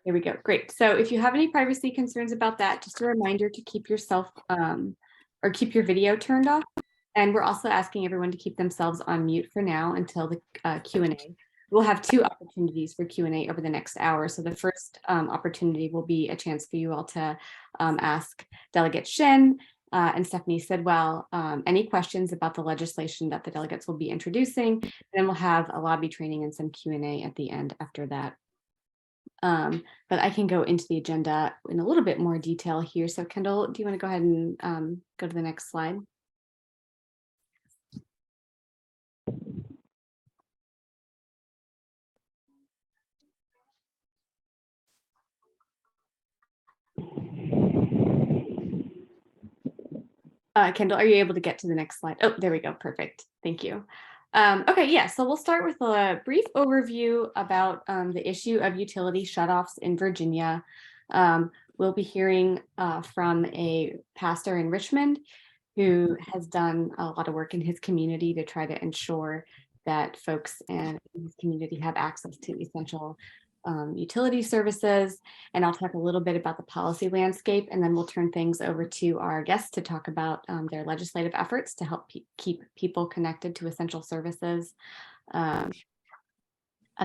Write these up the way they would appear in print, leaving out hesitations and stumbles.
There we go. Great. So if you have any privacy concerns about that, just a reminder to keep yourself or keep your video turned off. And we're also asking everyone to keep themselves on mute for now until the Q&A. We'll have two opportunities for Q&A over the next hour. So the first opportunity will be a chance for you all to ask Delegate Shin and Stephanie Sidwell any questions about the legislation that the delegates will be introducing. Then we'll have a lobby training and some Q&A at the end after that. But I can go into the agenda in a little bit more detail here. So Kendall, do you want to go ahead and go to the next slide? Kendall, are you able to get to the next slide? Oh, there we go. Perfect. Thank you. Okay, yeah, so we'll start with a brief overview about the issue of utility shutoffs in Virginia. We'll be hearing from a pastor in Richmond who has done a lot of work in his community to try to ensure that folks in his community have access to essential utility services. And I'll talk a little bit about the policy landscape, and then we'll turn things over to our guests to talk about their legislative efforts to help keep people connected to essential services at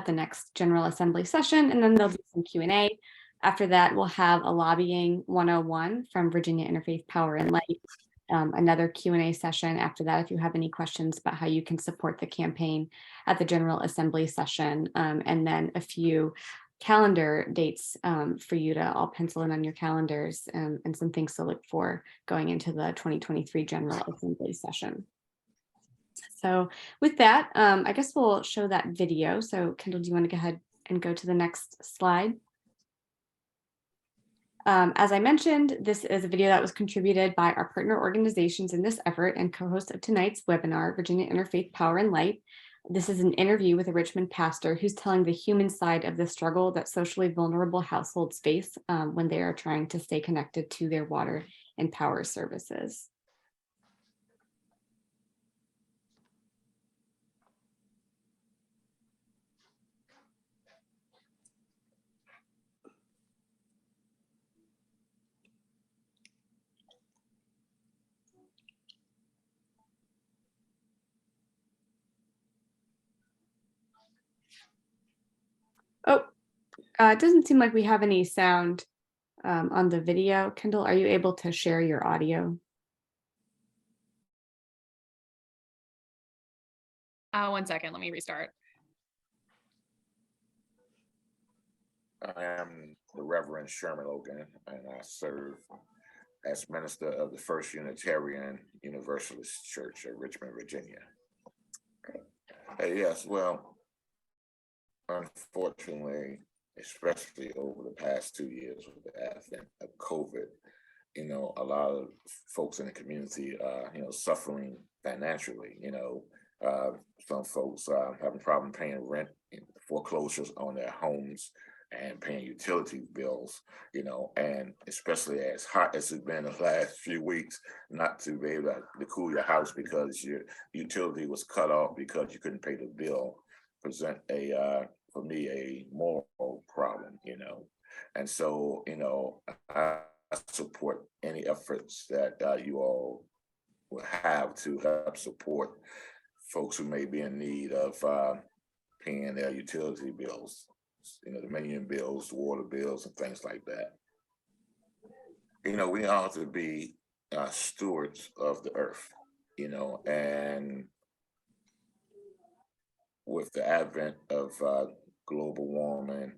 the next General Assembly session. And then there'll be some Q&A. After that, we'll have a lobbying 101 from Virginia Interfaith Power and Light. Another Q&A session after that if you have any questions about how you can support the campaign at the General Assembly session, and then a few calendar dates for you to all pencil in on your calendars, and some things to look for going into the 2023 General Assembly session. So with that, I guess we'll show that video. So Kendall, do you want to go ahead and go to the next slide? As I mentioned, this is a video that was contributed by our partner organizations in this effort and co-host of tonight's webinar, Virginia Interfaith Power and Light. This is an interview with a Richmond pastor who's telling the human side of the struggle that socially vulnerable households face when they are trying to stay connected to their water and power services. Oh, it doesn't seem like we have any sound on the video. Kendall, are you able to share your audio? One second, let me restart. I am the Reverend Sherman Logan, and I serve as minister of the First Unitarian Universalist Church of Richmond, Virginia. Great. Yes, well, unfortunately, especially over the past 2 years with the advent of COVID, a lot of folks in the community are, suffering financially. Some folks having problem paying rent, foreclosures on their homes, and paying utility bills, and especially as hot as it's been the last few weeks, not to be able to cool your house because your utility was cut off because you couldn't pay the bill, present for me, a moral problem, And so, I support any efforts that you all will have to help support folks who may be in need of paying their utility bills, the million bills, water bills, and things like that. We ought to be stewards of the earth, and with the advent of global warming,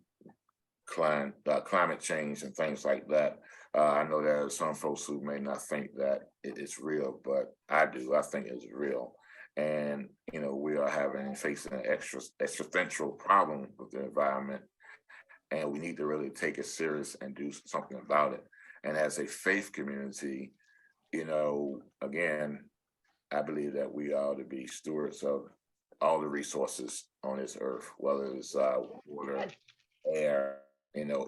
climate change, and things like that, I know there are some folks who may not think that it is real, but I do. I think it's real. And, we are facing an existential problem with the environment, and we need to really take it serious and do something about it. And as a faith community, again, I believe that we ought to be stewards of all the resources on this earth, whether it's water, air,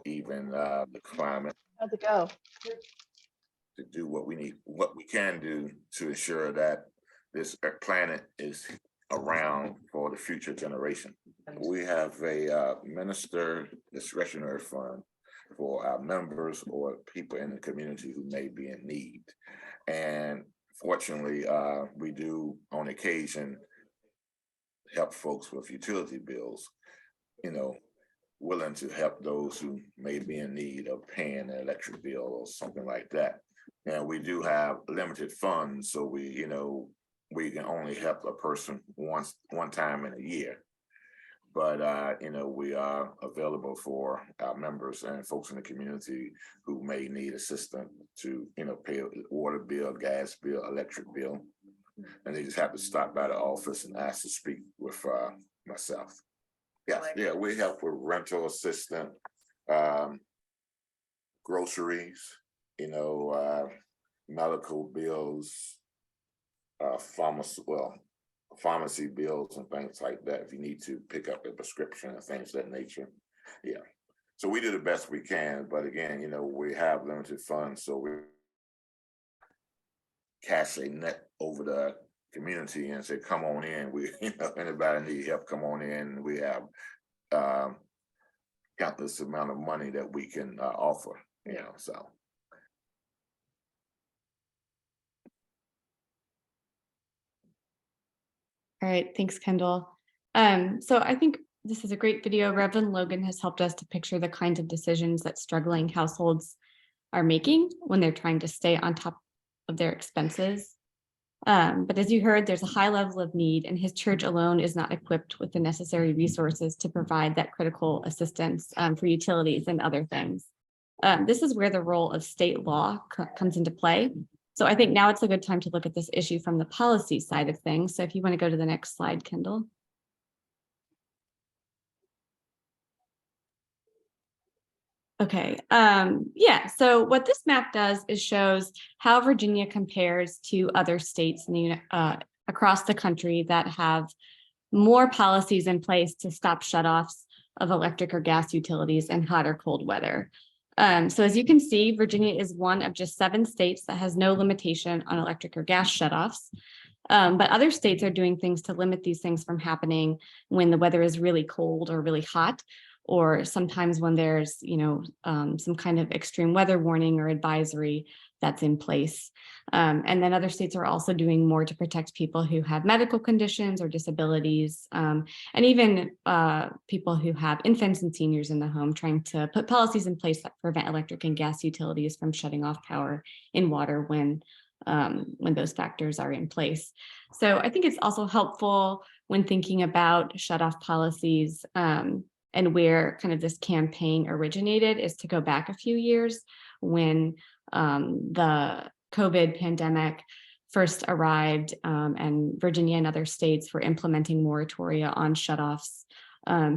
even the climate. How'd it go? To do what we can do to ensure that this planet is around for the future generation. We have a minister discretionary fund for our members or people in the community who may be in need. And fortunately, we do on occasion help folks with utility bills, willing to help those who may be in need of paying an electric bill or something like that. And we do have limited funds, so we can only help a person one time in a year. But we are available for our members and folks in the community who may need assistance to pay a water bill, gas bill, electric bill, and they just have to stop by the office and ask to speak with myself. Yeah, we help with rental assistance, groceries, medical bills, pharmacy bills and things like that. If you need to pick up a prescription and things of that nature, yeah. So we do the best we can, but again, we have limited funds, so we cast a net over the community and say, come on in. We, anybody need help, come on in. We have countless amount of money that we can offer, so. All right, thanks, Kendall. So I think this is a great video. Reverend Logan has helped us to picture the kinds of decisions that struggling households are making when they're trying to stay on top of their expenses. But as you heard, there's a high level of need, and his church alone is not equipped with the necessary resources to provide that critical assistance for utilities and other things. This is where the role of state law comes into play. So I think now it's a good time to look at this issue from the policy side of things. So if you want to go to the next slide, Kendall. Okay, yeah, so what this map does is shows how Virginia compares to other states across the country that have more policies in place to stop shutoffs of electric or gas utilities in hot or cold weather. So as you can see, Virginia is one of just 7 states that has no limitation on electric or gas shutoffs. But other states are doing things to limit these things from happening when the weather is really cold or really hot, or sometimes when there's, some kind of extreme weather warning or advisory that's in place. And then other states are also doing more to protect people who have medical conditions or disabilities, and even people who have infants and seniors in the home, trying to put policies in place that prevent electric and gas utilities from shutting off power and water when those factors are in place. So I think it's also helpful when thinking about shutoff policies and where kind of this campaign originated is to go back a few years when the COVID pandemic first arrived, and Virginia and other states were implementing moratoria on shutoffs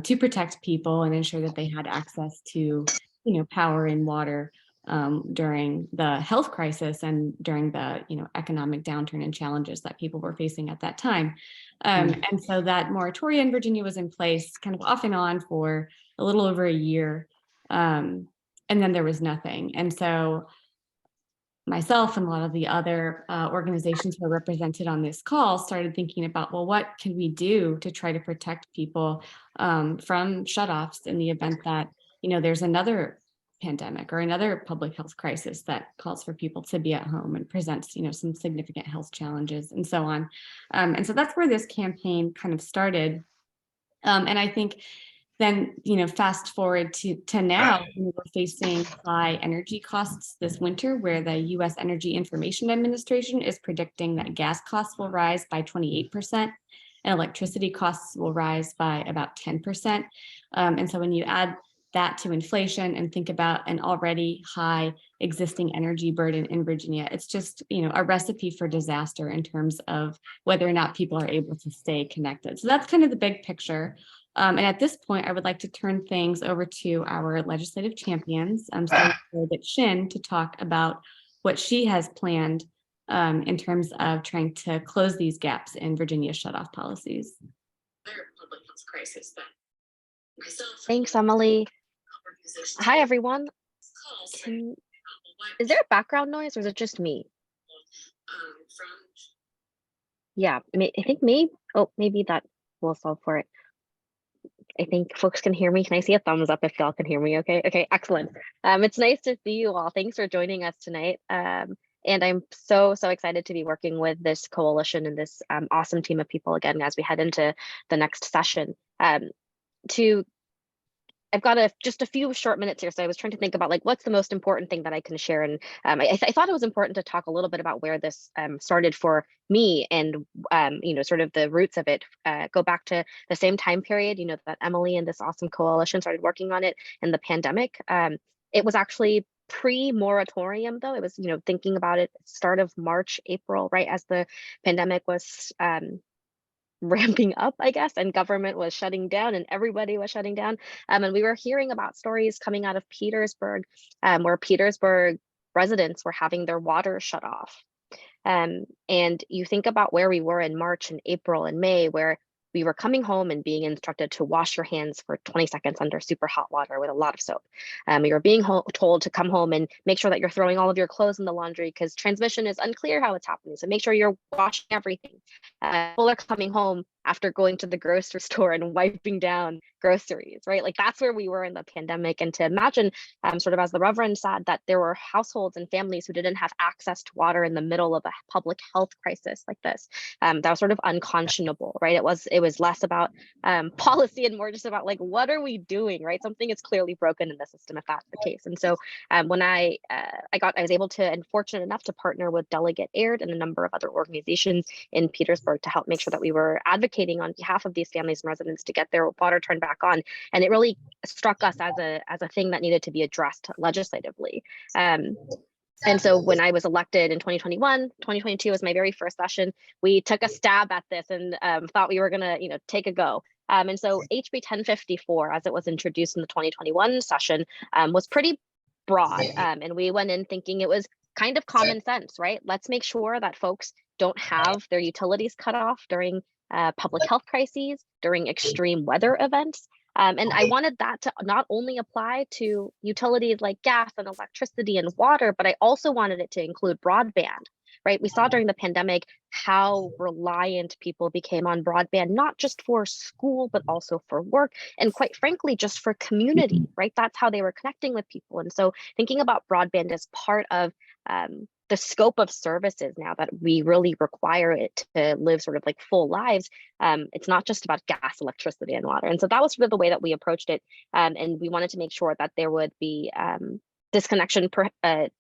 to protect people and ensure that they had access to, power and water during the health crisis and during the, economic downturn and challenges that people were facing at that time. And so that moratoria in Virginia was in place kind of off and on for a little over a year. And then there was nothing. And so myself and a lot of the other organizations who are represented on this call started thinking about, well, what can we do to try to protect people from shutoffs in the event that, there's another pandemic or another public health crisis that calls for people to be at home and presents, some significant health challenges and so on. And so that's where this campaign kind of started. And I think then, fast forward to now, we're facing high energy costs this winter, where the U.S. Energy Information Administration is predicting that gas costs will rise by 28% and electricity costs will rise by about 10%. And so when you add that to inflation and think about an already high existing energy burden in Virginia, it's just, a recipe for disaster in terms of whether or not people are able to stay connected. So that's kind of the big picture. And at this point, I would like to turn things over to our legislative champions, starting with Shin, to talk about what she has planned in terms of trying to close these gaps in Virginia's shutoff policies. Thanks, Emily. Hi, everyone. Is there a background noise or is it just me? Yeah, I think maybe that will solve for it. I think folks can hear me. Can I see a thumbs up if y'all can hear me? Okay. Okay. Excellent. It's nice to see you all. Thanks for joining us tonight. And I'm so excited to be working with this coalition and this awesome team of people again as we head into the next session. I've got just a few short minutes here, so I was trying to think about like what's the most important thing that I can share, and I thought it was important to talk a little bit about where this started for me, and sort of the roots of it go back to the same time period, that Emily and this awesome coalition started working on it in the pandemic. It was actually pre-moratorium though. It was thinking about it start of March, April, right as the pandemic was ramping up, I guess, and government was shutting down and everybody was shutting down. And we were hearing about stories coming out of Petersburg, where Petersburg residents were having their water shut off. And you think about where we were in March and April and May, where we were coming home and being instructed to wash your hands for 20 seconds under super hot water with a lot of soap. We were being told to come home and make sure that you're throwing all of your clothes in the laundry because transmission is unclear how it's happening. So make sure you're washing everything. People are coming home after going to the grocery store and wiping down groceries, right? Like that's where we were in the pandemic. And to imagine, sort of as the Reverend said, that there were households and families who didn't have access to water in the middle of a public health crisis like this, that was sort of unconscionable, right? It was less about policy and more just about like, what are we doing, right? Something is clearly broken in the system if that's the case. And so when I was able to, and fortunate enough to partner with Delegate Aird and a number of other organizations in Petersburg to help make sure that we were advocating on behalf of these families and residents to get their water turned back on. And it really struck us as a thing that needed to be addressed legislatively. And so when I was elected in 2021, 2022 was my very first session, we took a stab at this and thought we were going to, take a go. And so HB 1054, as it was introduced in the 2021 session, was pretty broad. And we went in thinking it was kind of common sense, right? Let's make sure that folks don't have their utilities cut off during public health crises, during extreme weather events. And I wanted that to not only apply to utilities like gas and electricity and water, but I also wanted it to include broadband, right? We saw during the pandemic how reliant people became on broadband, not just for school, but also for work, and quite frankly, just for community, right? That's how they were connecting with people. And so thinking about broadband as part of the scope of services now that we really require it to live sort of like full lives. It's not just about gas, electricity, and water. And so that was sort of the way that we approached it. And we wanted to make sure that there would be disconnection prohibition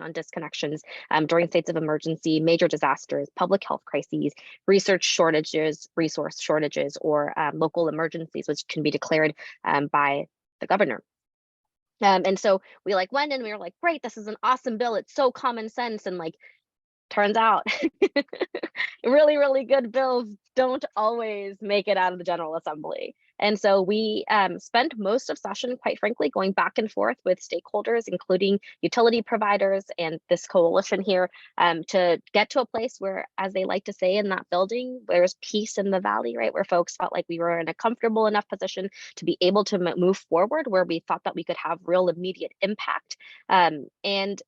on disconnections during states of emergency, major disasters, public health crises, research shortages, resource shortages, or local emergencies, which can be declared by the governor. And so we went and we were like, great, this is an awesome bill. It's so common sense. And turns out really, really good bills don't always make it out of the General Assembly. And so we spent most of session, quite frankly, going back and forth with stakeholders, including utility providers and this coalition here, to get to a place where, as they like to say in that building, there's peace in the valley, right? Where folks felt like we were in a comfortable enough position to be able to move forward, where we thought that we could have real immediate impact. And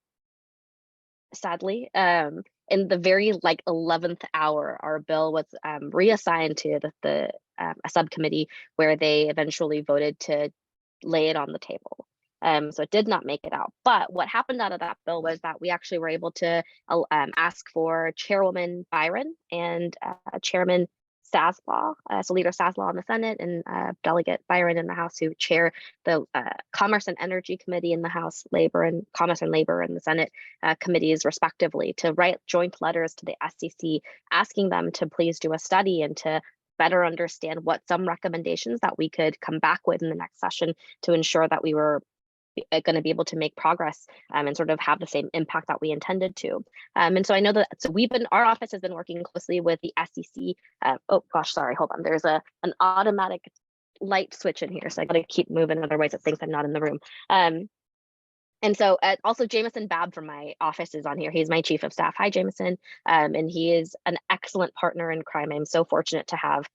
sadly, in the very 11th hour, our bill was reassigned to a subcommittee where they eventually voted to lay it on the table. So it did not make it out. But what happened out of that bill was that we actually were able to ask for Chairwoman Byron and Chairman Saslaw, so Leader Saslaw in the Senate and Delegate Byron in the House, who chair the Commerce and Energy Committee in the House, Labor and Commerce and Labor in the Senate committees, respectively, to write joint letters to the SEC asking them to please do a study and to better understand what some recommendations that we could come back with in the next session to ensure that we were going to be able to make progress and sort of have the same impact that we intended to. And so I know that, so our office has been working closely with the SEC. Oh gosh, sorry, hold on. There's an automatic light switch in here, so I got to keep moving, otherwise it thinks I'm not in the room. And so also Jameson Babb from my office is on here. He's my chief of staff. Hi, Jameson. And he is an excellent partner in crime. I'm so fortunate to have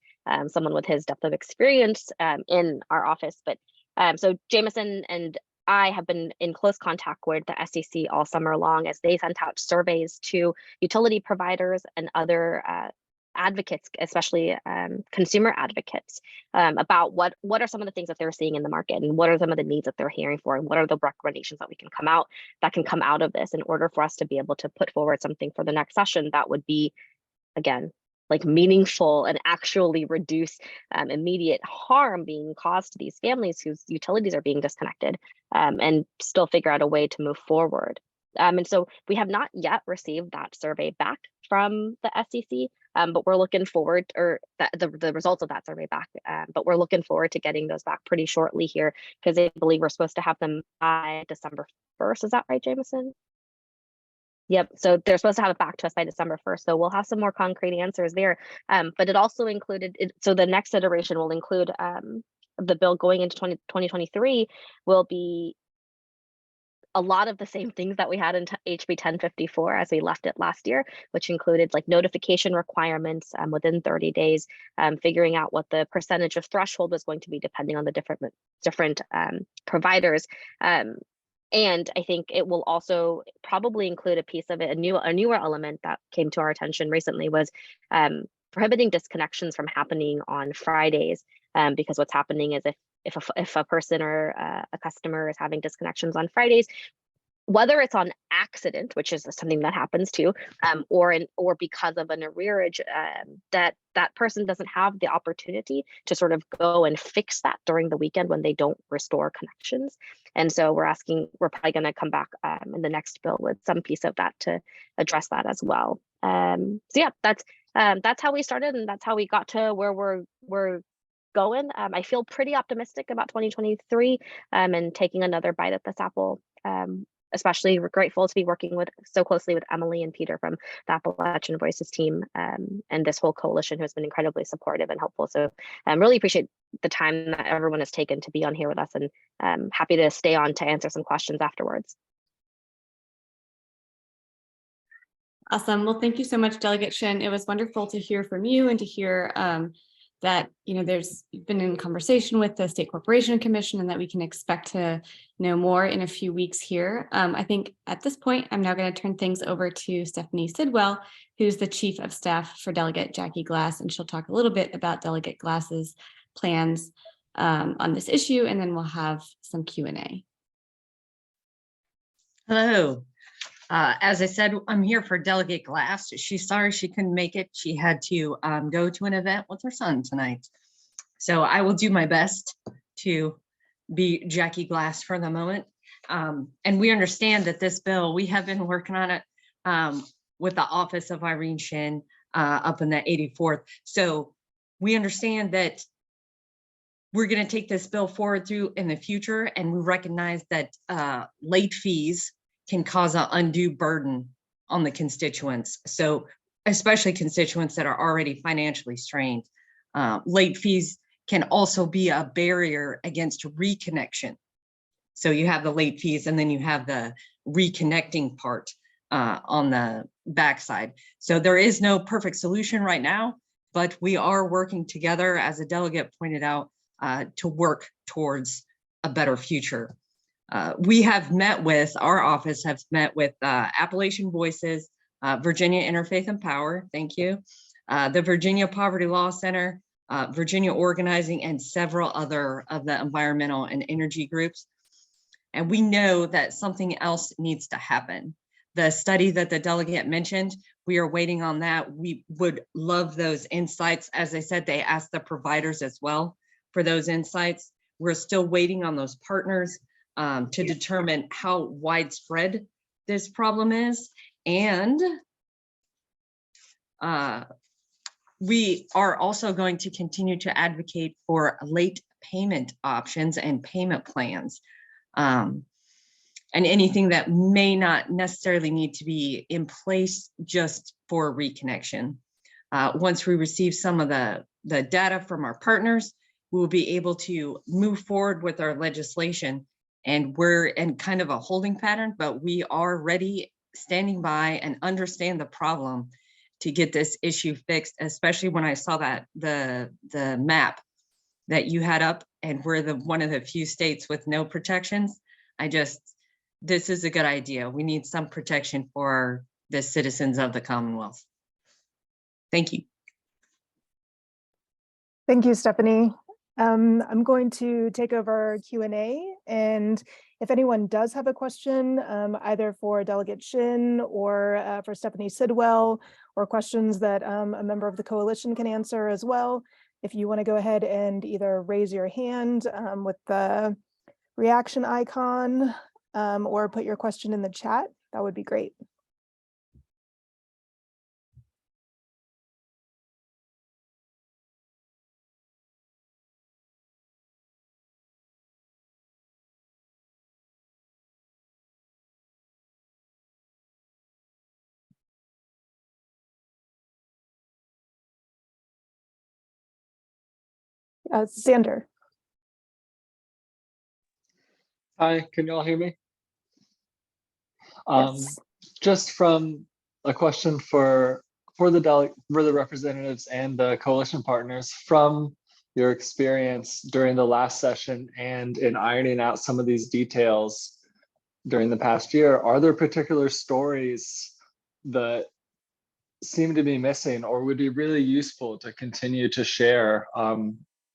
someone with his depth of experience in our office. But so Jameson and I have been in close contact with the SEC all summer long as they sent out surveys to utility providers and other advocates, especially consumer advocates, about what are some of the things that they're seeing in the market, and what are some of the needs that they're hearing for, and what are the recommendations that can come out of this in order for us to be able to put forward something for the next session that would be, again, like meaningful and actually reduce immediate harm being caused to these families whose utilities are being disconnected, and still figure out a way to move forward. And so we have not yet received that survey back from the SEC, but we're looking forward, or the results of that survey back, but we're looking forward to getting those back pretty shortly here, because I believe we're supposed to have them by December 1st. Is that right, Jameson? Yep. So they're supposed to have it back to us by December 1st. So we'll have some more concrete answers there. But it also included, so the next iteration will include the bill going into 2023 will be a lot of the same things that we had in HB 1054 as we left it last year, which included like notification requirements within 30 days, figuring out what the percentage of threshold was going to be depending on the different providers. And I think it will also probably include a piece of it, a newer element that came to our attention recently was prohibiting disconnections from happening on Fridays, because what's happening is if a person or a customer is having disconnections on Fridays, whether it's on accident, which is something that happens too, or because of an arrearage, that person doesn't have the opportunity to sort of go and fix that during the weekend when they don't restore connections. And so we're probably going to come back in the next bill with some piece of that to address that as well. So yeah, that's how we started, and that's how we got to where we're going. I feel pretty optimistic about 2023 and taking another bite at this apple. Especially grateful to be working so closely with Emily and Peter from the Appalachian Voices team, and this whole coalition who has been incredibly supportive and helpful. So I really appreciate the time that everyone has taken to be on here with us, and happy to stay on to answer some questions afterwards. Awesome. Well, thank you so much, Delegate Shin. It was wonderful to hear from you and to hear that there's been in conversation with the State Corporation Commission, and that we can expect to know more in a few weeks here. I think at this point, I'm now going to turn things over to Stephanie Sidwell, who's the Chief of Staff for Delegate Jackie Glass, and she'll talk a little bit about Delegate Glass's plans on this issue, and then we'll have some Q&A. Hello. As I said, I'm here for Delegate Glass. She's sorry she couldn't make it. She had to go to an event with her son tonight. So I will do my best to be Jackie Glass for the moment. And we understand that this bill, we have been working on it with the Office of Irene Shin up in the 84th. So we understand that we're going to take this bill forward through in the future, and we recognize that late fees can cause an undue burden on the constituents. So especially constituents that are already financially strained. Late fees can also be a barrier against reconnection. So you have the late fees, and then you have the reconnecting part on the backside. So there is no perfect solution right now, but we are working together, as a delegate pointed out, to work towards a better future. Our office has met with Appalachian Voices, Virginia Interfaith and Power, thank you, the Virginia Poverty Law Center, Virginia Organizing, and several other of the environmental and energy groups. And we know that something else needs to happen. The study that the delegate mentioned, we are waiting on that. We would love those insights. As I said, they asked the providers as well for those insights. We're still waiting on those partners to determine how widespread this problem is. And we are also going to continue to advocate for late payment options and payment plans, and anything that may not necessarily need to be in place just for reconnection. Once we receive some of the data from our partners, we will be able to move forward with our legislation. And we're in kind of a holding pattern, but we are ready, standing by, and understand the problem to get this issue fixed, especially when I saw that the map that you had up, and we're one of the few states with no protections. This is a good idea. We need some protection for the citizens of the Commonwealth. Thank you. Thank you, Stephanie. I'm going to take over Q&A, and if anyone does have a question, either for Delegate Shin or for Stephanie Sidwell, or questions that a member of the coalition can answer as well, if you want to go ahead and either raise your hand with the reaction icon or put your question in the chat, that would be great. Xander. Hi, can you all hear me? Yes. Just from a question for the representatives and the coalition partners, from your experience during the last session and in ironing out some of these details during the past year, are there particular stories that seem to be missing or would be really useful to continue to share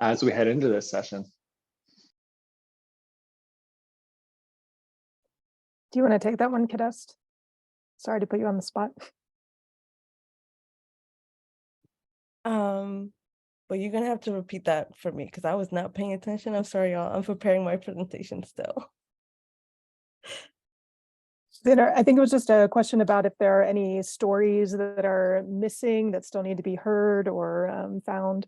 as we head into this session? Do you want to take that one, Kadest? Sorry to put you on the spot. But you're gonna have to repeat that for me because I was not paying attention. I'm sorry, y'all. I'm preparing my presentation still. Xander, I think it was just a question about if there are any stories that are missing that still need to be heard or found.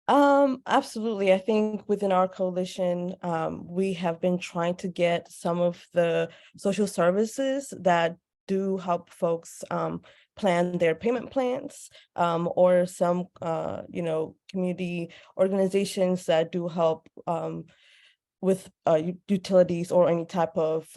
Absolutely. I think within our coalition, we have been trying to get some of the social services that do help folks plan their payment plans, or some community organizations that do help with utilities or any type of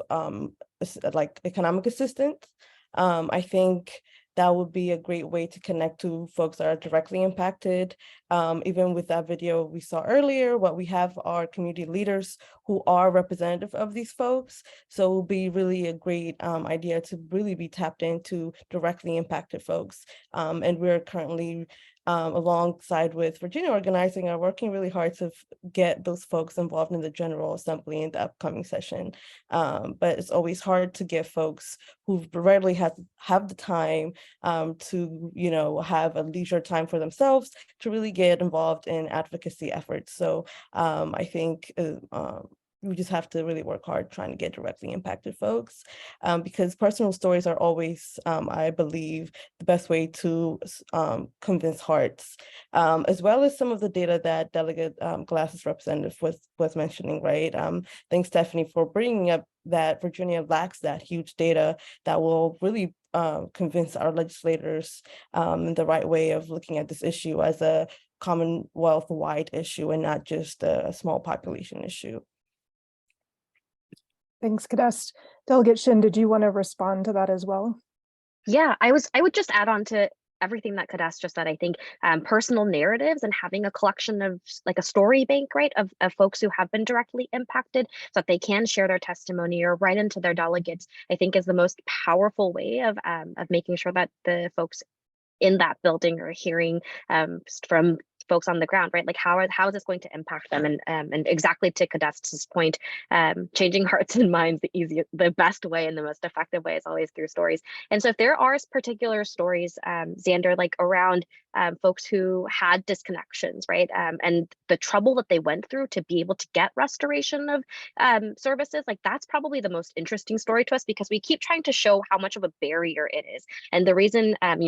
like economic assistance. I think that would be a great way to connect to folks that are directly impacted. Even with that video we saw earlier, what we have are community leaders who are representative of these folks. So it will be really a great idea to really be tapped into directly impacted folks. And we're currently alongside with Virginia Organizing are working really hard to get those folks involved in the General Assembly in the upcoming session. But it's always hard to get folks who rarely have the time to have a leisure time for themselves to really get involved in advocacy efforts. So I think we just have to really work hard trying to get directly impacted folks, because personal stories are always, I believe, the best way to convince hearts, as well as some of the data that Delegate Glass's representative was mentioning, right? Thanks, Stephanie, for bringing up that Virginia lacks that huge data that will really convince our legislators in the right way of looking at this issue as a Commonwealth-wide issue and not just a small population issue. Thanks, Kadest. Delegate Shin, did you want to respond to that as well? Yeah, I would just add on to everything that Kadest just said. I think personal narratives and having a collection of like a story bank, right, of folks who have been directly impacted so that they can share their testimony or write into their delegates, I think is the most powerful way of making sure that the folks in that building are hearing from folks on the ground, right? Like how is this going to impact them? And exactly to Kadest's point, changing hearts and minds, the best way and the most effective way is always through stories. And so if there are particular stories, Xander, like around folks who had disconnections, right? And the trouble that they went through to be able to get restoration of services, like that's probably the most interesting story to us because we keep trying to show how much of a barrier it is. And the reason, and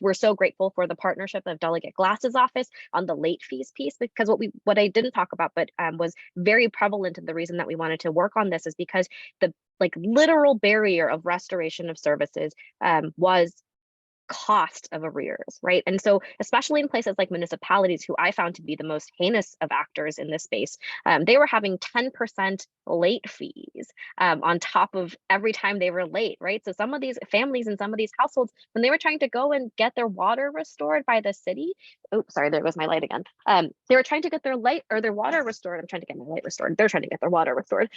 we're so grateful for the partnership of Delegate Glass's office on the late fees piece, because what I didn't talk about, but was very prevalent in the reason that we wanted to work on this is because the literal barrier of restoration of services was cost of arrears, right? And so especially in places like municipalities, who I found to be the most heinous of actors in this space, they were having 10% late fees on top of every time they were late, right? So some of these families and some of these households, when they were trying to go and get their water restored by the city, oops, sorry, there goes my light again. They were trying to get their light or their water restored. I'm trying to get my light restored. They're trying to get their water restored.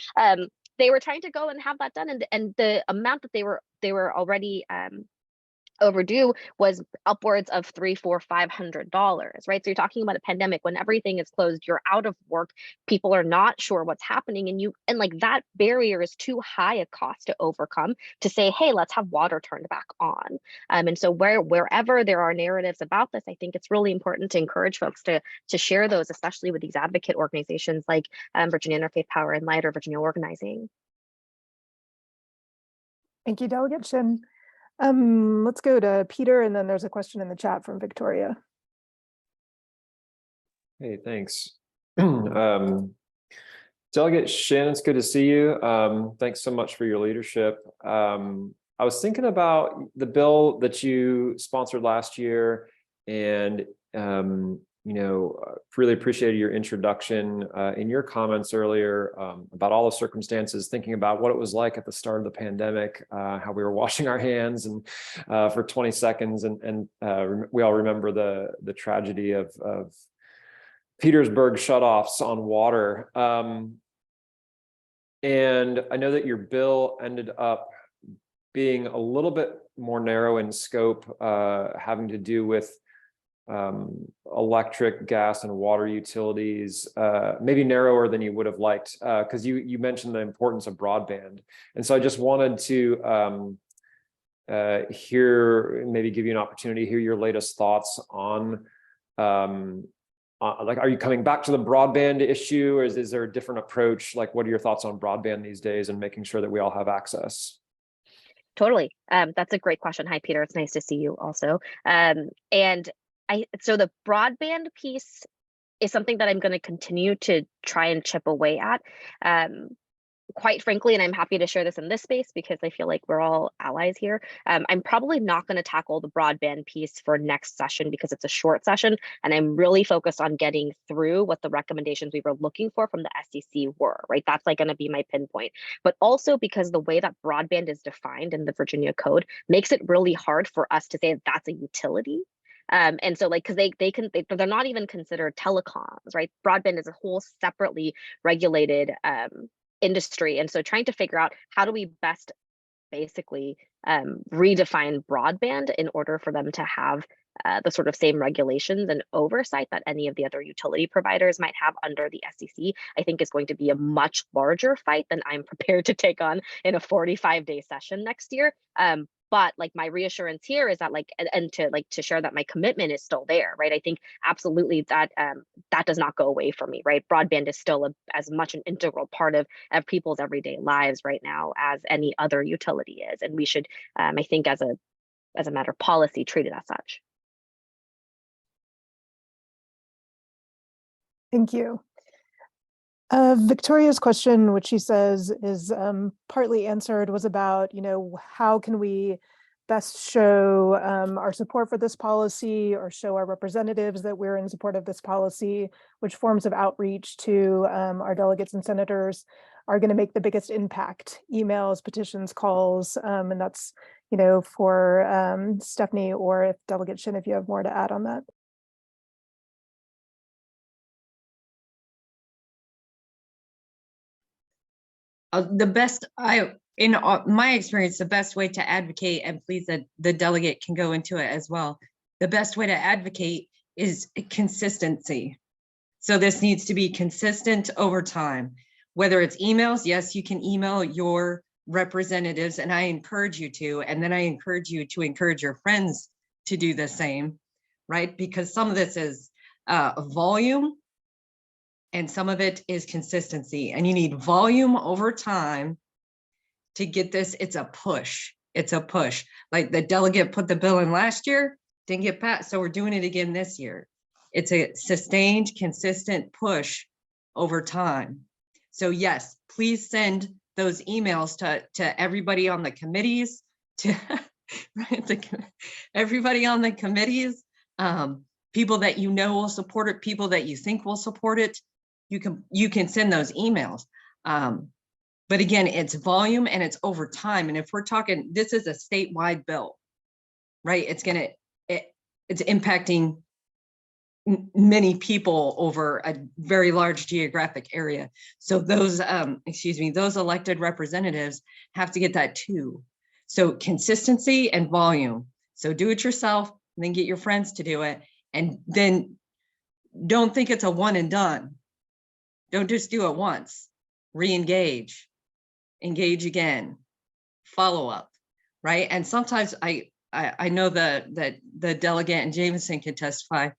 They were trying to go and have that done, and the amount that they were already overdue was upwards of $300, $400, $500, right? So you're talking about a pandemic when everything is closed, you're out of work, people are not sure what's happening, and like that barrier is too high a cost to overcome to say, hey, let's have water turned back on. And so wherever there are narratives about this, I think it's really important to encourage folks to share those, especially with these advocate organizations like Virginia Interfaith Power and Light or Virginia Organizing. Thank you, Delegate Shin. Let's go to Peter, and then there's a question in the chat from Victoria. Hey, thanks. Delegate Shin, it's good to see you. Thanks so much for your leadership. I was thinking about the bill that you sponsored last year, and really appreciated your introduction in your comments earlier about all the circumstances, thinking about what it was like at the start of the pandemic, how we were washing our hands and for 20 seconds. And we all remember the tragedy of Petersburg shutoffs on water. And I know that your bill ended up being a little bit more narrow in scope, having to do with electric, gas, and water utilities, maybe narrower than you would have liked, because you mentioned the importance of broadband. And so I just wanted to maybe give you an opportunity to hear your latest thoughts on, like, are you coming back to the broadband issue, or is there a different approach? Like, what are your thoughts on broadband these days and making sure that we all have access? Totally. That's a great question. Hi, Peter. It's nice to see you also. So the broadband piece is something that I'm going to continue to try and chip away at. Quite frankly, and I'm happy to share this in this space because I feel like we're all allies here. I'm probably not going to tackle the broadband piece for next session because it's a short session, and I'm really focused on getting through what the recommendations we were looking for from the SEC were, right? That's like going to be my pinpoint. But also because the way that broadband is defined in the Virginia Code makes it really hard for us to say that that's a utility. And so like, because they're not even considered telecoms, right? Broadband is a whole separately regulated industry. And so trying to figure out how do we best basically redefine broadband in order for them to have the sort of same regulations and oversight that any of the other utility providers might have under the SEC, I think is going to be a much larger fight than I'm prepared to take on in a 45-day session next year. But like my reassurance here is that like, and to share that my commitment is still there, right? I think absolutely that that does not go away for me, right? Broadband is still as much an integral part of people's everyday lives right now as any other utility is, and we should, I think, as a matter of policy, treat it as such. Thank you. Victoria's question, which she says is partly answered, was about, how can we best show our support for this policy or show our representatives that we're in support of this policy, which forms of outreach to our delegates and senators are going to make the biggest impact: emails, petitions, calls, and that's, for Stephanie, or if Delegate Shin, if you have more to add on that. In my experience, the best way to advocate, and please the delegate can go into it as well, the best way to advocate is consistency. So this needs to be consistent over time, whether it's emails. Yes, you can email your representatives, and I encourage you to, and then I encourage you to encourage your friends to do the same, right? Because some of this is volume, and some of it is consistency, and you need volume over time to get this. It's a push. It's a push. Like the delegate put the bill in last year, didn't get passed, so we're doing it again this year. It's a sustained, consistent push over time. So yes, please send those emails to everybody on the committees, to everybody on the committees, people that will support it, people that you think will support it. You can send those emails. But again, it's volume and it's over time. And if we're talking, this is a statewide bill, right? It's impacting many people over a very large geographic area. So those, those elected representatives have to get that too. So consistency and volume. So do it yourself, and then get your friends to do it. And then don't think it's a one and done. Don't just do it once. Re-engage, engage again, follow up, right? And sometimes I know that the delegate and Jameson can testify,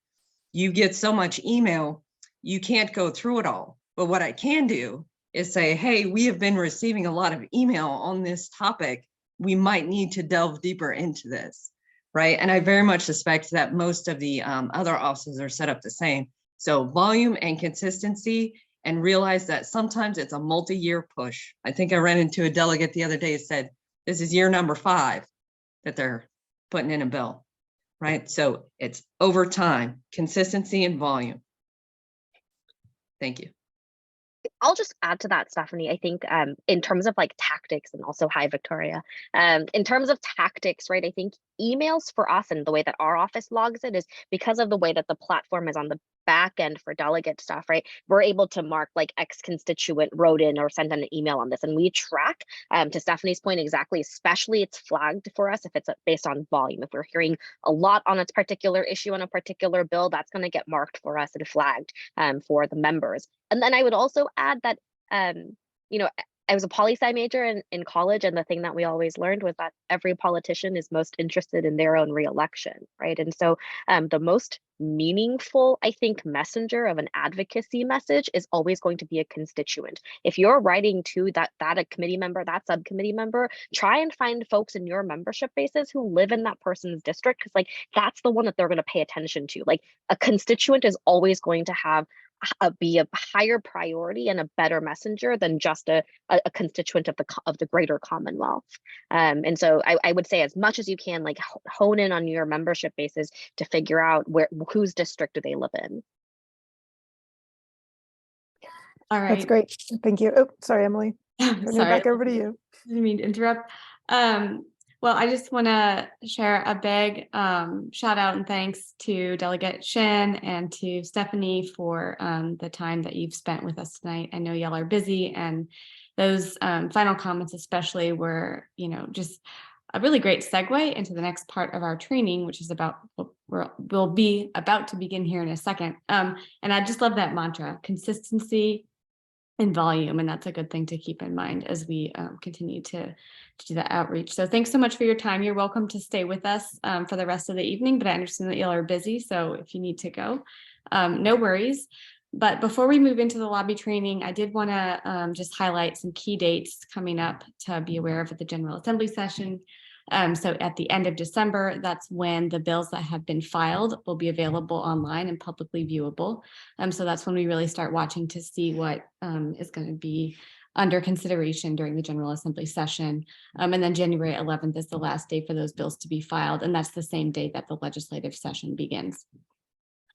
you get so much email, you can't go through it all. But what I can do is say, hey, we have been receiving a lot of email on this topic. We might need to delve deeper into this, right? And I very much suspect that most of the other offices are set up the same. So volume and consistency, and realize that sometimes it's a multi-year push. I think I ran into a delegate the other day that said, this is year number 5 that they're putting in a bill, right? So it's over time, consistency and volume. Thank you. I'll just add to that, Stephanie. I think in terms of like tactics, and also hi, Victoria. In terms of tactics, right? I think emails for us and the way that our office logs it is because of the way that the platform is on the back end for delegate stuff, right? We're able to mark like X constituent wrote in or sent an email on this, and we track to Stephanie's point exactly, especially it's flagged for us if it's based on volume. If we're hearing a lot on its particular issue on a particular bill, that's going to get marked for us and flagged for the members. And then I would also add that, you know, I was a poli-sci major in college, and the thing that we always learned was that every politician is most interested in their own reelection, right? And so the most meaningful, I think, messenger of an advocacy message is always going to be a constituent. If you're writing to that a committee member, that subcommittee member, try and find folks in your membership bases who live in that person's district, because like that's the one that they're going to pay attention to. Like a constituent is always going to have be a higher priority and a better messenger than just a constituent of the greater Commonwealth. And so I would say as much as you can, like hone in on your membership bases to figure out whose district do they live in. All right. That's great. Thank you. Oh, sorry, Emily. Turning it back over to you. Didn't mean to interrupt. Well, I just want to share a big shout out and thanks to Delegate Shin and to Stephanie for the time that you've spent with us tonight. I know y'all are busy, and those final comments especially were, you know, just a really great segue into the next part of our training, which is about we'll be about to begin here in a second. And I just love that mantra: consistency and volume, and that's a good thing to keep in mind as we continue to do that outreach. So thanks so much for your time. You're welcome to stay with us for the rest of the evening, but I understand that y'all are busy, so if you need to go, no worries. But before we move into the lobby training, I did want to just highlight some key dates coming up to be aware of at the General Assembly session. So at the end of December, that's when the bills that have been filed will be available online and publicly viewable. So that's when we really start watching to see what is going to be under consideration during the General Assembly session. And then January 11th is the last day for those bills to be filed. And that's the same day that the legislative session begins.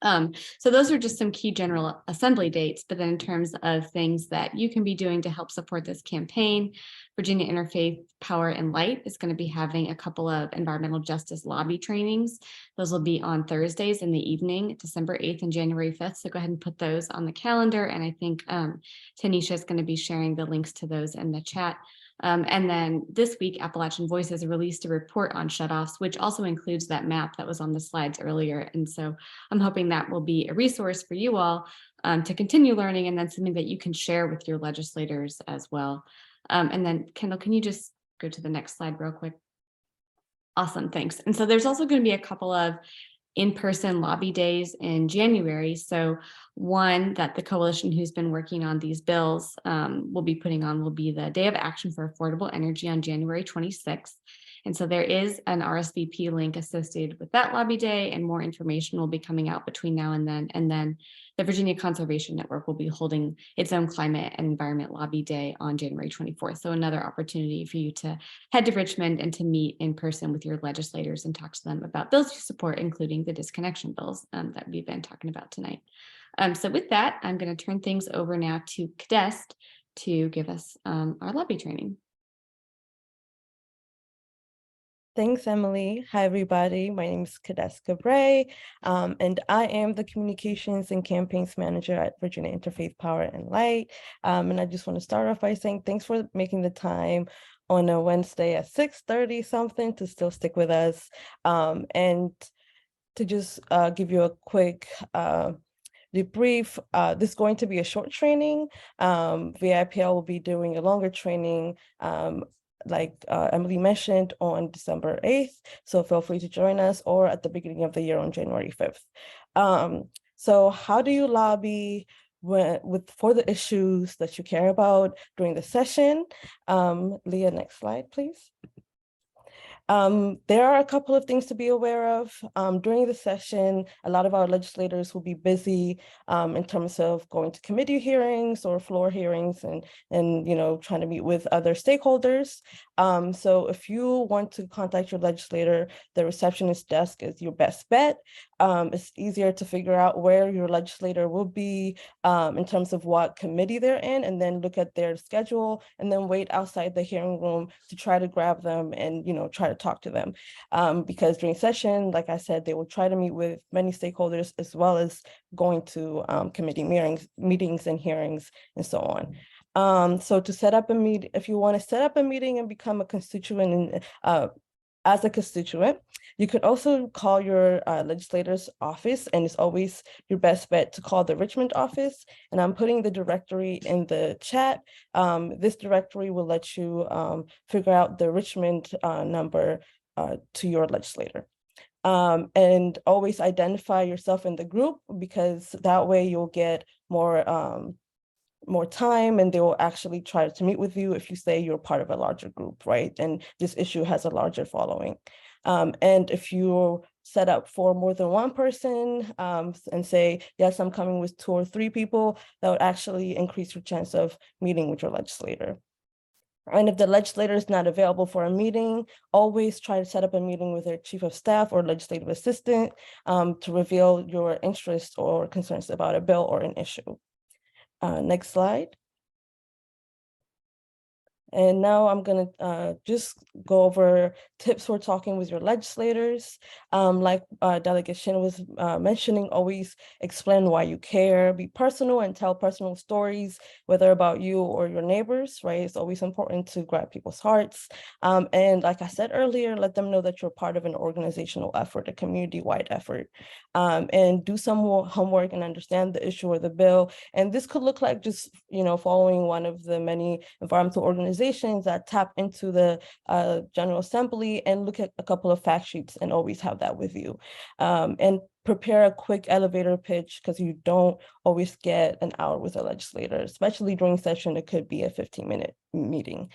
So those are just some key General Assembly dates, but then in terms of things that you can be doing to help support this campaign, Virginia Interfaith Power and Light is going to be having a couple of environmental justice lobby trainings. Those will be on Thursdays in the evening, December 8th and January 5th. So go ahead and put those on the calendar. And I think Tanisha is going to be sharing the links to those in the chat. And then this week, Appalachian Voices released a report on shutoffs, which also includes that map that was on the slides earlier. And so I'm hoping that will be a resource for you all to continue learning, and then something that you can share with your legislators as well. And then Kendall, can you just go to the next slide real quick? Awesome, thanks. And so there's also going to be a couple of in-person lobby days in January. So one that the coalition who's been working on these bills will be putting on will be the Day of Action for Affordable Energy on January 26th. And so there is an RSVP link associated with that lobby day, and more information will be coming out between now and then. And then the Virginia Conservation Network will be holding its own Climate and Environment Lobby Day on January 24th. So another opportunity for you to head to Richmond and to meet in person with your legislators and talk to them about bills you support, including the disconnection bills that we've been talking about tonight. So with that, I'm going to turn things over now to Kadest to give us our lobby training. Thanks, Emily. Hi, everybody. My name is Kadest Cabray, and I am the Communications and Campaigns Manager at Virginia Interfaith Power and Light. And I just want to start off by saying thanks for making the time on a Wednesday at 6:30 something to still stick with us. And to just give you a quick debrief, this is going to be a short training. VIPL will be doing a longer training, like Emily mentioned, on December 8th. So feel free to join us, or at the beginning of the year on January 5th. So how do you lobby for the issues that you care about during the session? Leah, next slide, please. There are a couple of things to be aware of. During the session, a lot of our legislators will be busy in terms of going to committee hearings or floor hearings and trying to meet with other stakeholders. So if you want to contact your legislator, the receptionist desk is your best bet. It's easier to figure out where your legislator will be in terms of what committee they're in, and then look at their schedule and then wait outside the hearing room to try to grab them and try to talk to them. Because during session, like I said, they will try to meet with many stakeholders as well as going to committee meetings and hearings and so on. So to set up a meeting, if you want to set up a meeting and become a constituent as a constituent, you could also call your legislator's office, and it's always your best bet to call the Richmond office. And I'm putting the directory in the chat. This directory will let you figure out the Richmond number to your legislator. And always identify yourself in the group, because that way you'll get more time, and they will actually try to meet with you if you say you're part of a larger group, right? And this issue has a larger following. And if you set up for more than one person and say, yes, I'm coming with 2 or 3 people, that would actually increase your chance of meeting with your legislator. And if the legislator is not available for a meeting, always try to set up a meeting with their chief of staff or legislative assistant to reveal your interests or concerns about a bill or an issue. Next slide. And now I'm going to just go over tips for talking with your legislators. Like Delegate Shin was mentioning, always explain why you care, be personal and tell personal stories, whether about you or your neighbors, right? It's always important to grab people's hearts. And like I said earlier, let them know that you're part of an organizational effort, a community-wide effort. And do some more homework and understand the issue or the bill. And this could look like just, following one of the many environmental organizations that tap into the General Assembly and look at a couple of fact sheets and always have that with you. And prepare a quick elevator pitch, because you don't always get an hour with a legislator, especially during session. It could be a 15-minute meeting.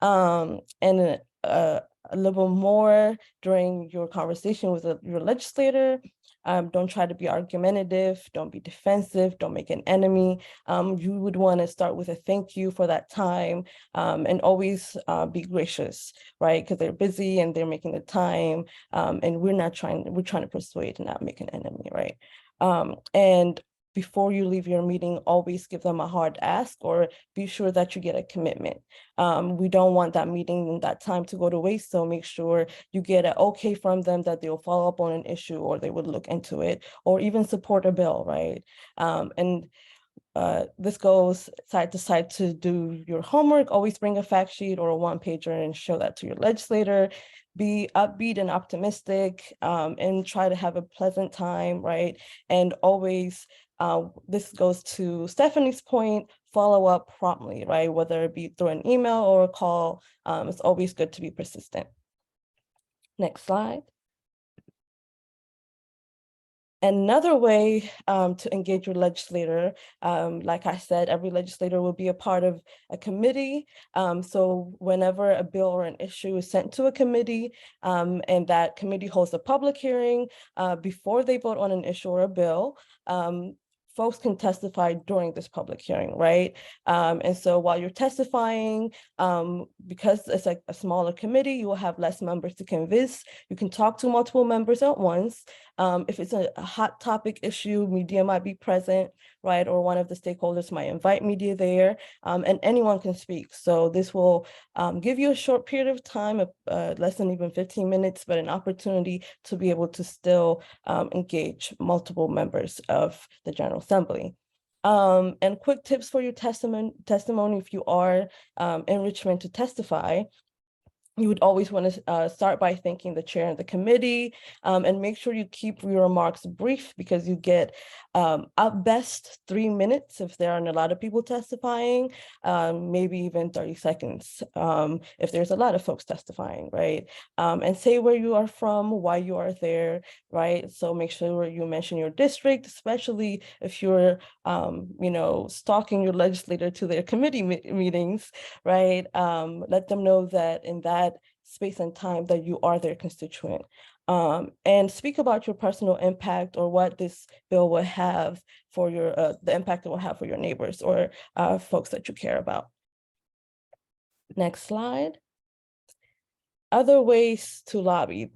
And a little more during your conversation with your legislator. Don't try to be argumentative, don't be defensive, don't make an enemy. You would want to start with a thank you for that time, and always be gracious, right? Because they're busy and they're making the time, and we're trying to persuade and not make an enemy, right? And before you leave your meeting, always give them a hard ask, or be sure that you get a commitment. We don't want that meeting and that time to go to waste, so make sure you get an okay from them that they'll follow up on an issue, or they would look into it, or even support a bill, right? This goes side to side to do your homework. Always bring a fact sheet or a one-pager and show that to your legislator. Be upbeat and optimistic, and try to have a pleasant time, right? And always, this goes to Stephanie's point, follow up promptly, right? Whether it be through an email or a call, it's always good to be persistent. Next slide. Another way to engage your legislator, like I said, every legislator will be a part of a committee. So whenever a bill or an issue is sent to a committee, and that committee holds a public hearing before they vote on an issue or a bill, folks can testify during this public hearing, right? And so while you're testifying, because it's like a smaller committee, you will have less members to convince. You can talk to multiple members at once. If it's a hot topic issue, media might be present, right? Or one of the stakeholders might invite media there, and anyone can speak. So this will give you a short period of time, less than even 15 minutes, but an opportunity to be able to still engage multiple members of the General Assembly. And quick tips for your testimony if you are in Richmond to testify. you would always want to start by thanking the chair and the committee, and make sure you keep your remarks brief, because you get at best 3 minutes if there aren't a lot of people testifying, maybe even 30 seconds if there's a lot of folks testifying, right? And say where you are from, why you are there, right? So make sure you mention your district, especially if you're, stalking your legislator to their committee meetings, right? Let them know that in that space and time that you are their constituent. And speak about your personal impact, or what this bill will have for your, the impact it will have for your neighbors or folks that you care about. Next slide. Other ways to lobby.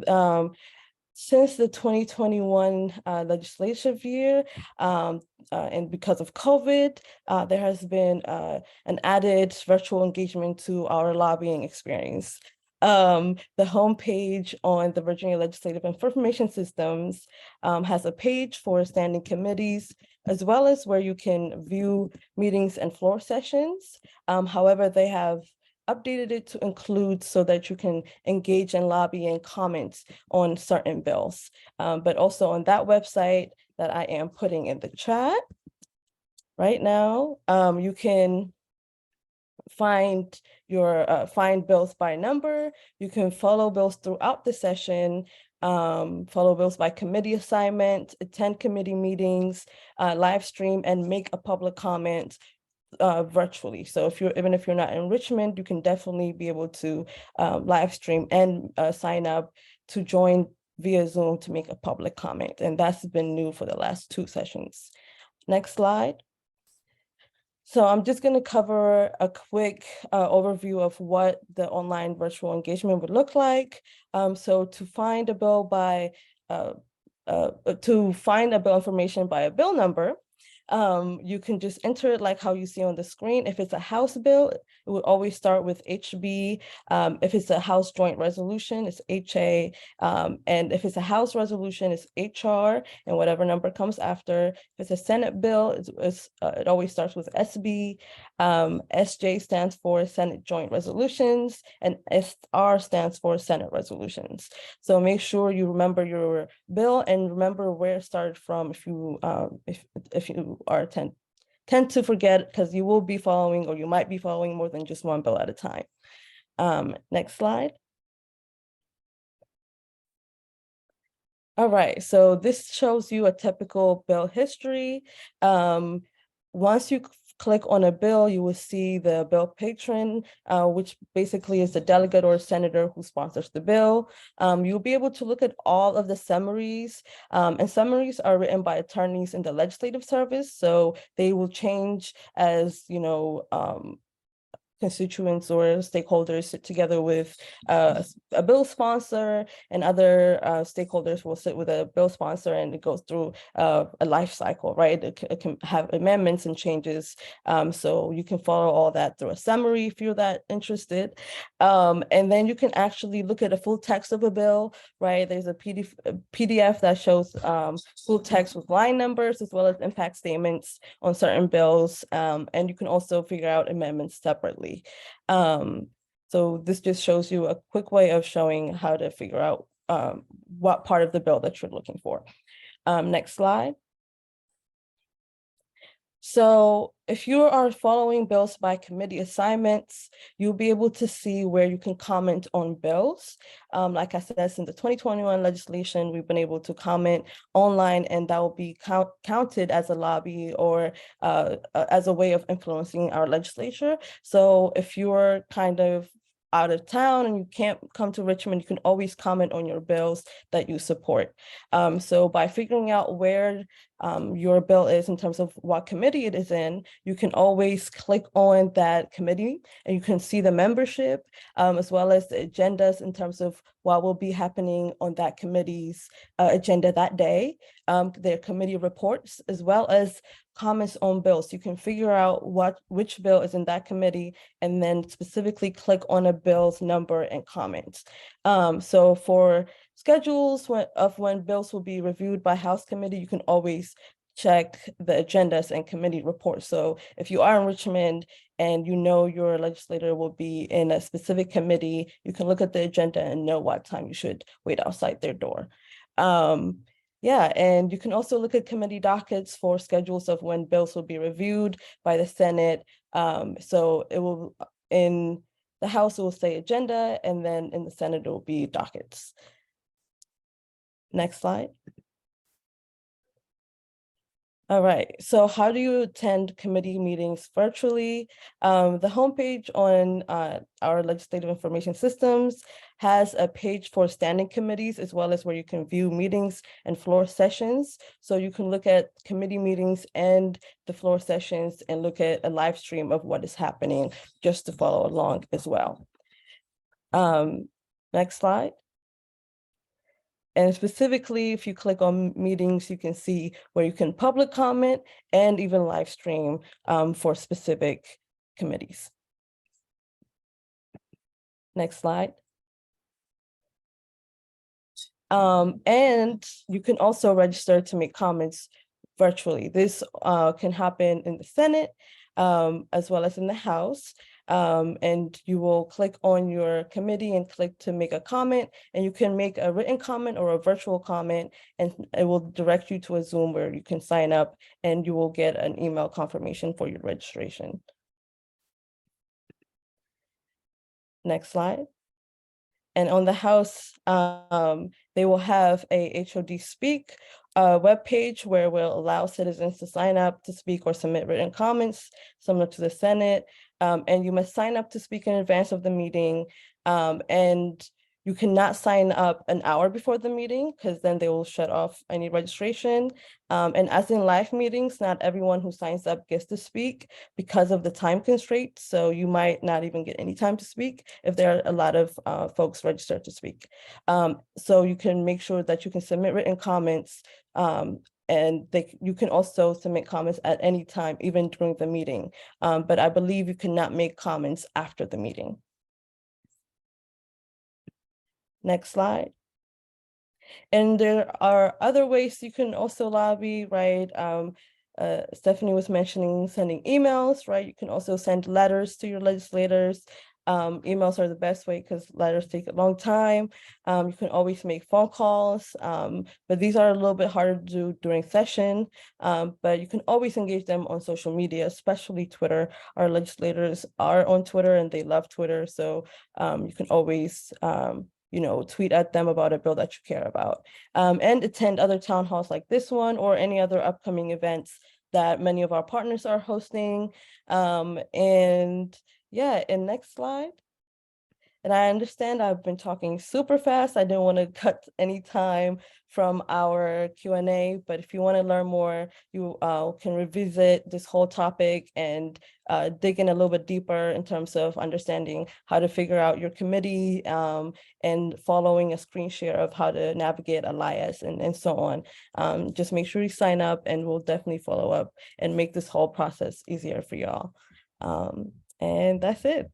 Since the 2021 legislative year, and because of COVID, there has been an added virtual engagement to our lobbying experience. The homepage on the Virginia Legislative Information Systems has a page for standing committees, as well as where you can view meetings and floor sessions. However, they have updated it to include so that you can engage in lobby and comments on certain bills. But also on that website that I am putting in the chat right now, you can find your find bills by number. You can follow bills throughout the session, follow bills by committee assignment, attend committee meetings, live stream, and make a public comment virtually. So even if you're not in Richmond, you can definitely be able to live stream and sign up to join via Zoom to make a public comment. And that's been new for the last 2 sessions. Next slide. So I'm just going to cover a quick overview of what the online virtual engagement would look like. So to find a bill by information by a bill number, you can just enter it like how you see on the screen. If it's a House bill, it would always start with HB. If it's a House joint resolution, it's HA. And if it's a House resolution, it's HR and whatever number comes after. If it's a Senate bill, it always starts with SB. SJ stands for Senate joint resolutions, and SR stands for Senate resolutions. So make sure you remember your bill and remember where it started from if you are tend to forget, because you will be following, or you might be following more than just one bill at a time. Next slide. All right, so this shows you a typical bill history. Once you click on a bill, you will see the bill patron, which basically is the delegate or senator who sponsors the bill. You'll be able to look at all of the summaries, and summaries are written by attorneys in the legislative service. So they will change as, constituents or stakeholders sit together with a bill sponsor, and other stakeholders will sit with a bill sponsor, and it goes through a life cycle, right? It can have amendments and changes. So you can follow all that through a summary if you're that interested. And then you can actually look at a full text of a bill, right? There's a PDF that shows full text with line numbers, as well as impact statements on certain bills. And you can also figure out amendments separately. So this just shows you a quick way of showing how to figure out what part of the bill that you're looking for. Next slide. So if you are following bills by committee assignments, you'll be able to see where you can comment on bills. Like I said, since the 2021 legislation, we've been able to comment online, and that will be counted as a lobby or as a way of influencing our legislature. So if you're kind of out of town and you can't come to Richmond, you can always comment on your bills that you support. So by figuring out where your bill is in terms of what committee it is in, you can always click on that committee, and you can see the membership, as well as the agendas in terms of what will be happening on that committee's agenda that day, their committee reports, as well as comments on bills. You can figure out which bill is in that committee, and then specifically click on a bill's number and comments. So for schedules of when bills will be reviewed by House committee, you can always check the agendas and committee reports. So if you are in Richmond and you know your legislator will be in a specific committee, you can look at the agenda and know what time you should wait outside their door. Yeah, and you can also look at committee dockets for schedules of when bills will be reviewed by the Senate. So it will, in the House, it will say agenda, and then in the Senate, it will be dockets. Next slide. All right, so how do you attend committee meetings virtually? The homepage on our legislative information systems has a page for standing committees, as well as where you can view meetings and floor sessions. So you can look at committee meetings and the floor sessions and look at a live stream of what is happening just to follow along as well. Next slide. And specifically, if you click on meetings, you can see where you can public comment and even live stream for specific committees. Next slide. And you can also register to make comments virtually. This can happen in the Senate as well as in the House. And you will click on your committee and click to make a comment, and you can make a written comment or a virtual comment, and it will direct you to a Zoom where you can sign up and you will get an email confirmation for your registration. Next slide. And on the House, they will have a HOD Speak webpage where we'll allow citizens to sign up to speak or submit written comments, similar to the Senate. And you must sign up to speak in advance of the meeting. And you cannot sign up an hour before the meeting, because then they will shut off any registration. And as in live meetings, not everyone who signs up gets to speak because of the time constraint. So you might not even get any time to speak if there are a lot of folks registered to speak. So you can make sure that you can submit written comments, and you can also submit comments at any time, even during the meeting. But I believe you cannot make comments after the meeting. Next slide. And there are other ways you can also lobby, right? Stephanie was mentioning sending emails, right? You can also send letters to your legislators. Emails are the best way because letters take a long time. You can always make phone calls, but these are a little bit harder to do during session, but you can always engage them on social media, especially Twitter. Our legislators are on Twitter and they love Twitter. So you can always tweet at them about a bill that you care about, and attend other town halls like this one or any other upcoming events that many of our partners are hosting. And next slide. And I understand I've been talking super fast. I didn't want to cut any time from our Q&A, but if you want to learn more, you can revisit this whole topic and dig in a little bit deeper in terms of understanding how to figure out your committee and following a screen share of how to navigate Elias and so on. Just make sure you sign up and we'll definitely follow up and make this whole process easier for y'all. And that's it.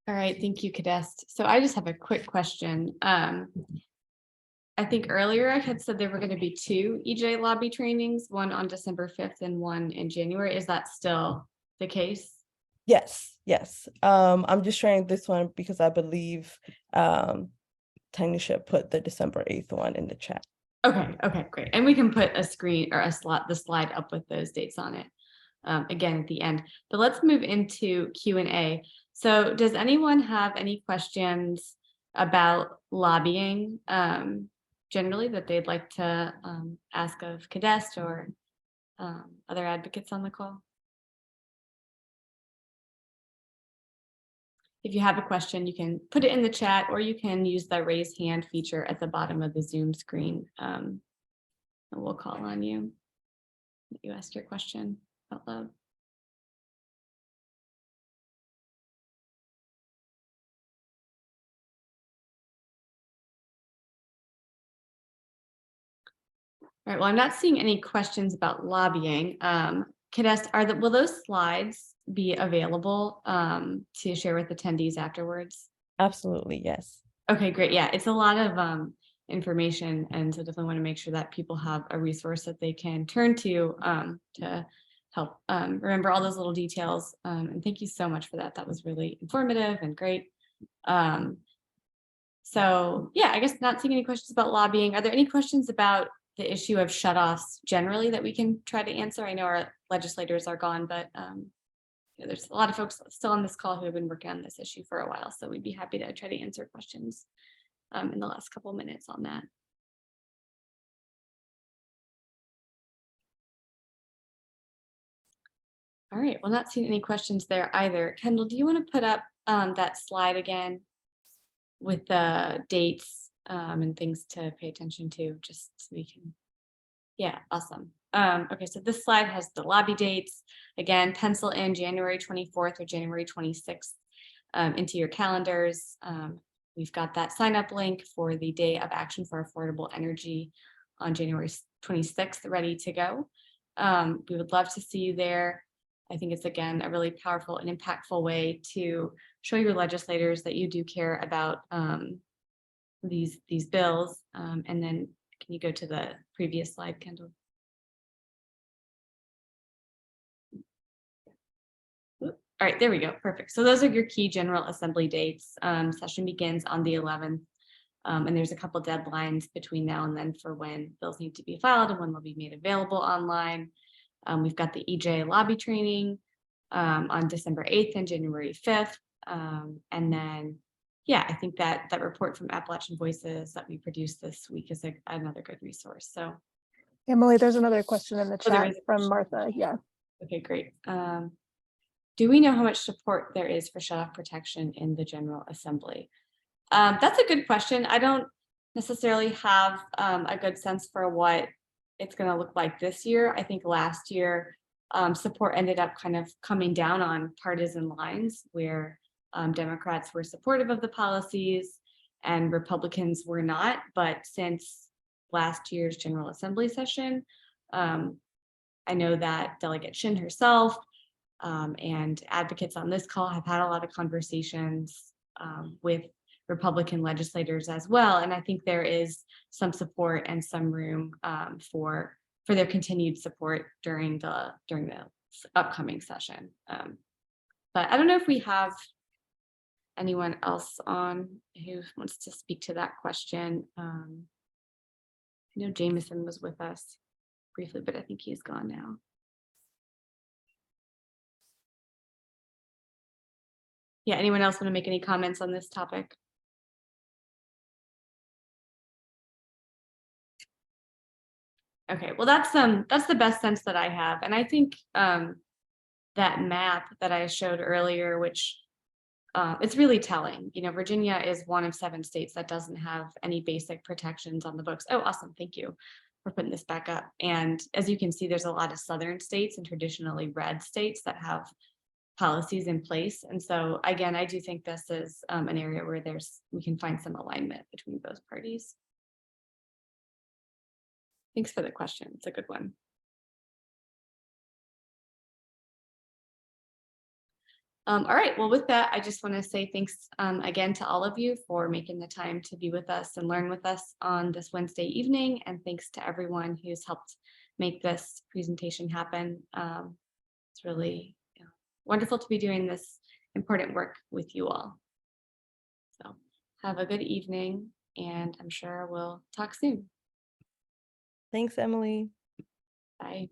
All right, thank you, Kadest. So I just have a quick question. I think earlier I had said there were going to be 2 EJ lobby trainings, one on December 5th and one in January. Is that still the case? Yes. I'm just sharing this one because I believe Tanisha put the December 8th one in the chat. Okay, great. And we can put a screen or the slide up with those dates on it again at the end. But let's move into Q&A. So does anyone have any questions about lobbying generally that they'd like to ask of Kadest or other advocates on the call? If you have a question, you can put it in the chat or you can use the raise hand feature at the bottom of the Zoom screen. And we'll call on you. You ask your question out loud. All right, well, I'm not seeing any questions about lobbying. Kadest, will those slides be available to share with attendees afterwards? Absolutely, yes. Okay, great. Yeah, it's a lot of information. And so definitely want to make sure that people have a resource that they can turn to help remember all those little details. And thank you so much for that. That was really informative and great. So yeah, I guess not seeing any questions about lobbying. Are there any questions about the issue of shutoffs generally that we can try to answer? I know our legislators are gone, but you know, there's a lot of folks still on this call who have been working on this issue for a while. So we'd be happy to try to answer questions in the last couple of minutes on that. All right, well, not seeing any questions there either. Kendall, do you want to put up that slide again with the dates and things to pay attention to, just so we can, yeah, awesome. Okay, so this slide has the lobby dates. Again, pencil in January 24th or January 26th into your calendars. We've got that sign up link for the Day of Action for Affordable Energy on January 26th ready to go. We would love to see you there. I think it's, again, a really powerful and impactful way to show your legislators that you do care about these bills. And then can you go to the previous slide, Kendall? All right, there we go. Perfect. So those are your key General Assembly dates. Session begins on the 11th. And there's a couple deadlines between now and then for when bills need to be filed and when they'll be made available online. We've got the EJ lobby training on December 8th and January 5th. And then, yeah, I think that report from Appalachian Voices that we produced this week is another good resource. So, Emily, there's another question in the there chat is a from question. Martha. Yeah. Okay, great. Do we know how much support there is for shutoff protection in the General Assembly? That's a good question. I don't necessarily have a good sense for what it's going to look like this year. I think last year support ended up kind of coming down on partisan lines where Democrats were supportive of the policies and Republicans were not. But since last year's General Assembly session, I know that Delegate Shin herself and advocates on this call have had a lot of conversations with Republican legislators as well. And I think there is some support and some room for their continued support during the upcoming session. But I don't know if we have anyone else on who wants to speak to that question. I know Jameson was with us briefly, but I think he's gone now. Yeah, anyone else want to make any comments on this topic? Okay, well, that's the best sense that I have. And I think that map that I showed earlier, which it's really telling. You know, Virginia is one of 7 states that doesn't have any basic protections on the books. Oh, awesome. Thank you for putting this back up. And as you can see, there's a lot of southern states and traditionally red states that have policies in place. And so again, I do think this is an area where we can find some alignment between both parties. Thanks for the question. It's a good one. All right, well, with that, I just want to say thanks again to all of you for making the time to be with us and learn with us on this Wednesday evening. And thanks to everyone who's helped make this presentation happen. It's really wonderful to be doing this important work with you all. So have a good evening, and I'm sure we'll talk soon. Thanks, Emily. Bye.